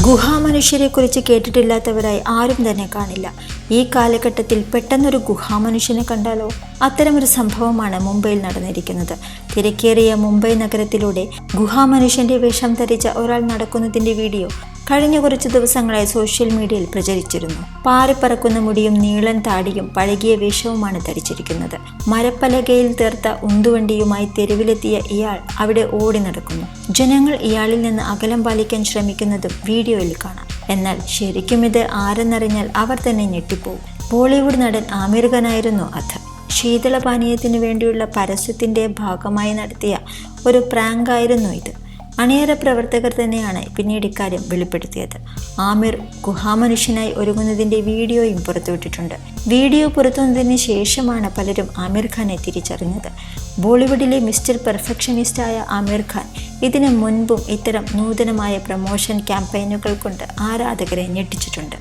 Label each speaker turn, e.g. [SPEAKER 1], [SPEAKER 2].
[SPEAKER 1] ഗുഹാമനുഷ്യരെക്കുറിച്ച് കേട്ടിട്ടില്ലാത്തവരായി ആരും തന്നെ കാണില്ല. ഈ കാലഘട്ടത്തിൽ പെട്ടെന്നൊരു ഗുഹാമനുഷ്യനെ കണ്ടാലോ? അത്തരമൊരു സംഭവമാണ് മുംബൈയിൽ നടന്നിരിക്കുന്നത്. തിരക്കേറിയ മുംബൈ നഗരത്തിലൂടെ ഗുഹാമനുഷ്യന്റെ വേഷം ധരിച്ച ഒരാൾ നടക്കുന്നതിന്റെ വീഡിയോ കഴിഞ്ഞ കുറച്ച് ദിവസങ്ങളായി സോഷ്യൽ മീഡിയയിൽ പ്രചരിച്ചിരുന്നു. പാറിപ്പറക്കുന്ന മുടിയും നീളൻ താടിയും പഴകിയ വേഷവുമാണ് ധരിച്ചിരിക്കുന്നത്. മരപ്പലകയിൽ തീർത്ത ഉന്തുവണ്ടിയുമായി തെരുവിലെത്തിയ ഇയാൾ അവിടെ ഓടി നടക്കുന്നു. ജനങ്ങൾ ഇയാളിൽ നിന്ന് അകലം പാലിക്കാൻ ശ്രമിക്കുന്നതും വീഡിയോയിൽ കാണാം. എന്നാൽ ശരിക്കും ഇത് ആരെന്നറിഞ്ഞാൽ അവർ തന്നെ ഞെട്ടിപ്പോകും. ബോളിവുഡ് നടൻ ആമിർ ഖാനായിരുന്നു അത്. ശീതളപാനീയത്തിന് വേണ്ടിയുള്ള പരസ്യത്തിന്റെ ഭാഗമായി നടത്തിയ ഒരു പ്രാങ്കായിരുന്നു ഇത്. അണിയറ പ്രവർത്തകർ തന്നെയാണ് പിന്നീട് ഇക്കാര്യം വെളിപ്പെടുത്തിയത്. ആമിർ ഗുഹാമനുഷ്യനായി ഒരുങ്ങുന്നതിന്റെ വീഡിയോയും പുറത്തുവിട്ടിട്ടുണ്ട്. വീഡിയോ പുറത്തുവന്നതിന് ശേഷമാണ് പലരും ആമിർ ഖാനെ തിരിച്ചറിഞ്ഞത്. ബോളിവുഡിലെ മിസ്റ്റർ പെർഫെക്ഷനിസ്റ്റായ ആമിർ ഖാൻ ഇതിനു മുൻപും ഇത്തരം നൂതനമായ പ്രൊമോഷൻ ക്യാമ്പയിനുകൾ കൊണ്ട് ആരാധകരെ ഞെട്ടിച്ചിട്ടുണ്ട്.